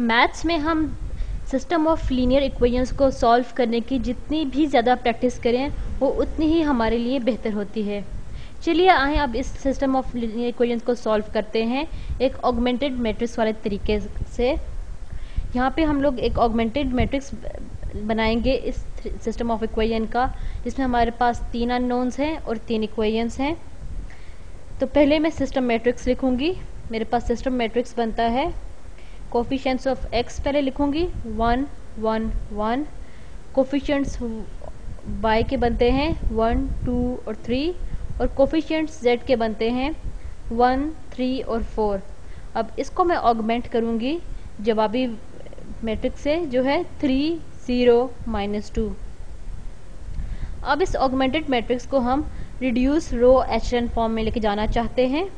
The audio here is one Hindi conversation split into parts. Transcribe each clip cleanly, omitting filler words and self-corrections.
मैथ्स में हम सिस्टम ऑफ लीनियर इक्वेशंस को सॉल्व करने की जितनी भी ज़्यादा प्रैक्टिस करें वो उतनी ही हमारे लिए बेहतर होती है। चलिए आए अब इस सिस्टम ऑफ लीनियर इक्वेशंस को सॉल्व करते हैं एक ऑगमेंटेड मैट्रिक्स वाले तरीके से। यहाँ पे हम लोग एक ऑगमेंटेड मैट्रिक्स बनाएंगे इस सिस्टम ऑफ इक्वेशन का, जिसमें हमारे पास 3 अननोन्स हैं और 3 इक्वेशंस हैं। तो पहले मैं सिस्टम मैट्रिक्स लिखूंगी। मेरे पास सिस्टम मैट्रिक्स बनता है, कोफिशिएंट्स ऑफ x पहले लिखूंगी 1 1 1, कोफिशिएंट्स y के बनते हैं 1 2 और 3, और कोफिशिएंट्स z के बनते हैं 1 3 और 4। अब इसको मैं ऑगमेंट करूंगी जवाबी मैट्रिक्स से जो है 3 0 -2। अब इस ऑगमेंटेड मैट्रिक्स को हम रिड्यूस रो एचेलन फॉर्म में लेके जाना चाहते हैं।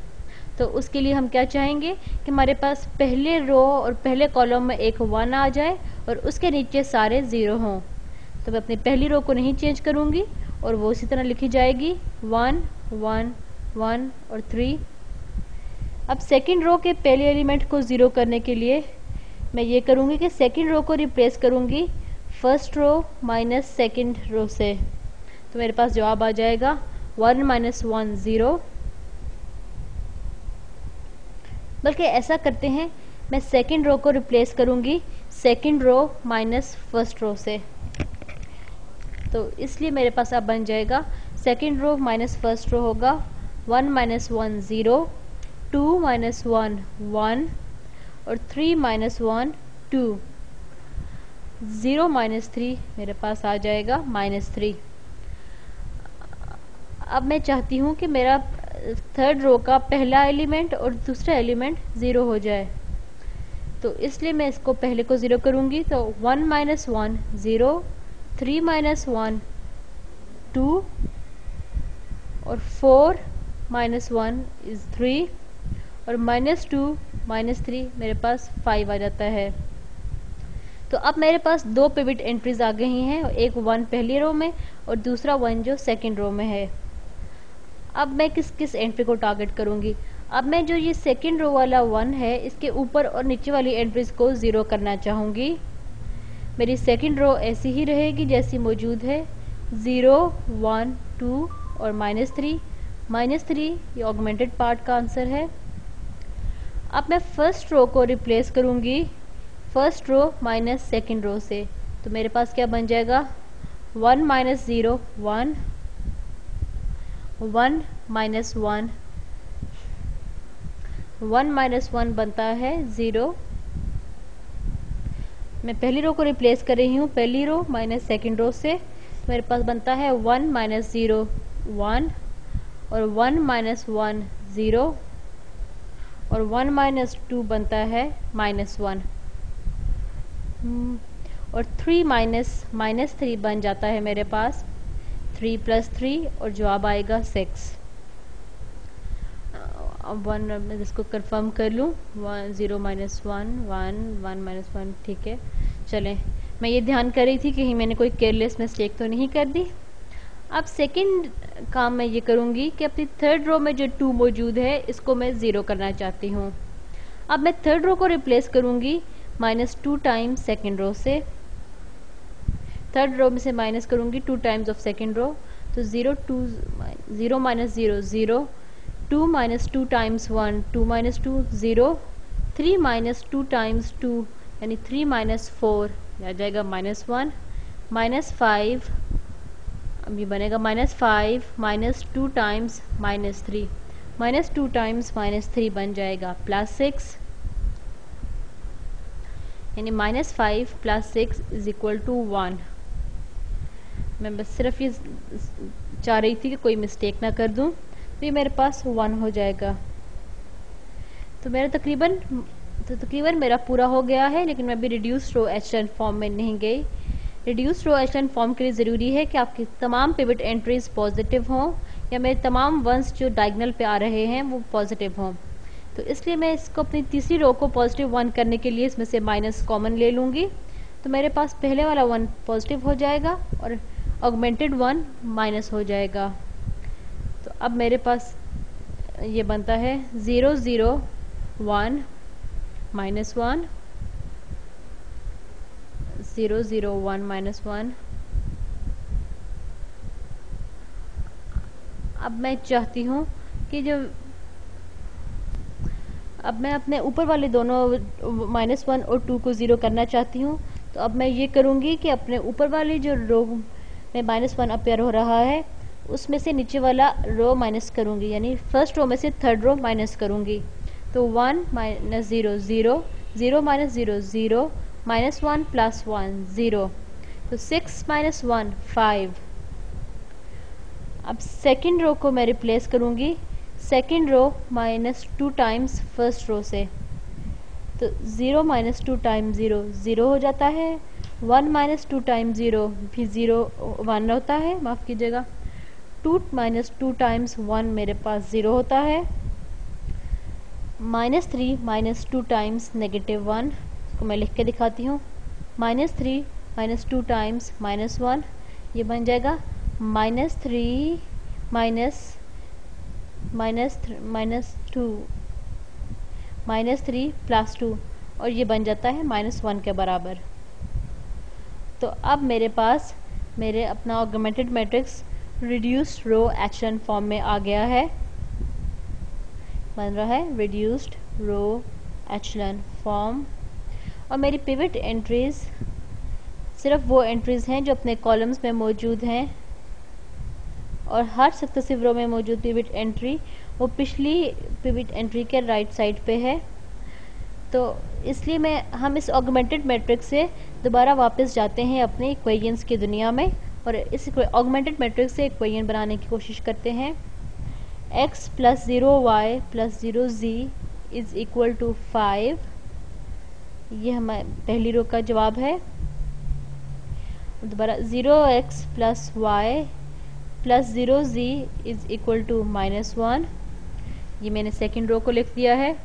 तो उसके लिए हम क्या चाहेंगे कि हमारे पास पहले रो और पहले कॉलम में एक 1 आ जाए और उसके नीचे सारे 0 हों। तो मैं अपनी पहली रो को नहीं चेंज करूंगी और वो इसी तरह लिखी जाएगी 1 1 1 और 3। अब सेकंड रो के पहले एलिमेंट को 0 करने के लिए मैं ये करूंगी कि सेकंड रो को रिप्लेस करूंगी first row minus second row से। तो मेरे पास जवाब आ जाएगा 1 -1 0। बल्कि ऐसा करते हैं, मैं सेकंड रो को रिप्लेस करूंगी second row minus first row से। तो इसलिए मेरे पास अब बन जाएगा second row minus first row होगा 1 -1 0, 2 -1 1 और 3 -1 2। 0 -3 मेरे पास आ जाएगा -3। अब मैं चाहती हूँ कि मेरा थर्ड रो का पहला एलिमेंट और दूसरा एलिमेंट 0 हो जाए। तो इसलिए मैं इसको पहले को 0 करूँगी। तो 1 -1 0, 3 -1 2 और 4 -1 is 3 और -2 -3 मेरे पास 5 आ जाता है। तो अब मेरे पास 2 पिवट एंट्रीज आ गई हैं, एक 1 पहली रो में और दूसरा 1 जो सेकंड रो में है। अब मैं किस किस एंट्री को टारगेट करूंगी? अब मैं जो ये सेकंड रो वाला 1 है इसके ऊपर और नीचे वाली एंट्रीज को 0 करना चाहूंगी। मेरी सेकंड रो ऐसी ही रहेगी जैसी मौजूद है, 0 1 2 और -3 -3 ये ऑगमेंटेड पार्ट का आंसर है। अब मैं फर्स्ट रो को रिप्लेस करूंगी first row minus second row से। तो मेरे पास क्या बन जाएगा 1 -0 1 1 -1 1 -1 बनता है 0। मैं पहली रो को रिप्लेस कर रही हूँ पहली रो माइनस सेकंड रो से। तो मेरे पास बनता है 1 -0 1 और 1 -1 0 और 1 -2 बनता है -1 और 3 -3 बन जाता है मेरे पास 3 + 3 और जवाब आएगा 6। अब 1 मैं इसको कंफर्म कर लूँ 0 -1 1 1 -1 ठीक है। चलें, मैं ये ध्यान कर रही थी कि मैंने कोई केयरलेस मिस्टेक तो नहीं कर दी। अब सेकंड काम मैं ये करूँगी कि अपनी थर्ड रो में जो 2 मौजूद है इसको मैं 0 करना चाहती हूँ। अब मैं थर्ड रो को रिप्लेस करूँगी -2 टाइम्स सेकंड रो से। थर्ड रो में से माइनस करूँगी 2 टाइम्स ऑफ सेकंड रो। तो 0 2 0 -0 0, 2 -2 टाइम्स 1 2 -2 0, 3 -2 टाइम्स 2 यानी 3 -4 आ जाएगा -1 -5। अब ये बनेगा -5 -2 टाइम्स -3 -2 टाइम्स -3 बन जाएगा +6 यानी -5 + 6 = 1। मैं बस सिर्फ ये चाह रही थी कि कोई मिस्टेक ना कर दूं। तो ये मेरे पास 1 हो जाएगा। तो मेरा तकरीबन मेरा पूरा हो गया है, लेकिन मैं अभी रिड्यूस रो एचेलन फॉर्म में नहीं गई। रिड्यूस रो एचेलन फॉर्म के लिए ज़रूरी है कि आपकी तमाम पिवट एंट्रीज पॉजिटिव हों या मेरे तमाम वंस जो डायगोनल पे आ रहे हैं वो पॉजिटिव हों। तो इसलिए मैं इसको अपनी तीसरी रो को +1 करने के लिए इसमें से माइनस कॉमन ले लूँगी। तो मेरे पास पहले वाला 1 पॉजिटिव हो जाएगा और ऑगमेंटेड 1 माइनस हो जाएगा। तो अब मेरे पास ये बनता है 0 0 1 -1 0 0 1 -1। अब मैं चाहती हूँ कि अब मैं अपने ऊपर वाले दोनों -1 और 2 को 0 करना चाहती हूँ। तो अब मैं ये करूँगी कि अपने ऊपर वाली जो रो में -1 अपेयर हो रहा है उसमें से नीचे वाला रो माइनस करूँगी, यानी फर्स्ट रो में से थर्ड रो माइनस करूँगी। तो 1 - 0 0 0 - 0 0 -1 + 1 0। तो 6 - 1 5। अब सेकेंड रो को मैं रिप्लेस करूँगी second row -2 times first row से। तो 0 - 2 टाइम्स 0 0 हो जाता है। 1 - 2 टाइम्स 0 भी 0 1 होता है, माफ़ कीजिएगा। 2 - 2 टाइम्स 1 मेरे पास 0 होता है। -3 - 2 टाइम्स -1 को मैं लिख के दिखाती हूँ। -3 - 2 टाइम्स -1 ये बन जाएगा -3 -3 + 2 और ये बन जाता है -1 के बराबर। तो अब मेरे पास मेरे अपना ऑगमेंटेड मैट्रिक्स रिड्यूस्ड रो एचलन फॉर्म में आ गया है, बन रहा है रिड्यूस्ड रो एचलन फॉर्म। और मेरी पिवट एंट्रीज सिर्फ वो एंट्रीज हैं जो अपने कॉलम्स में मौजूद हैं, और हर सक्सेसिव रो में मौजूद पिवट एंट्री वो पिछली पिवट एंट्री के राइट साइड पे है। तो इसलिए हम इस ऑगमेंटेड मैट्रिक्स से दोबारा वापस जाते हैं अपने इक्वेशंस की दुनिया में, और इस ऑगमेंटेड मैट्रिक्स से इक्वेशन बनाने की कोशिश करते हैं। x + 0y + 0z = 5। ये हमारे पहली रो का जवाब है। दोबारा 0x + y + 0z = -1। ये मैंने सेकेंड रो को लिख दिया है।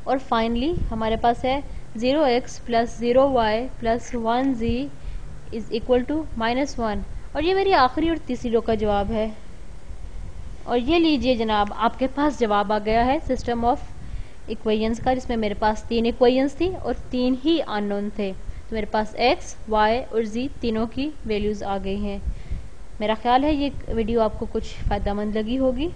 और फाइनली हमारे पास है 0x + 0y + 1z = -1, और ये मेरी आखिरी और तीसरी रो का जवाब है। और ये लीजिए जनाब, आपके पास जवाब आ गया है सिस्टम ऑफ इक्वेशंस का, जिसमें मेरे पास 3 इक्वेशंस थी और 3 ही अननोन थे। तो मेरे पास x, y और z तीनों की वैल्यूज़ आ गई हैं। मेरा ख्याल है ये वीडियो आपको कुछ फ़ायदेमंद लगी होगी।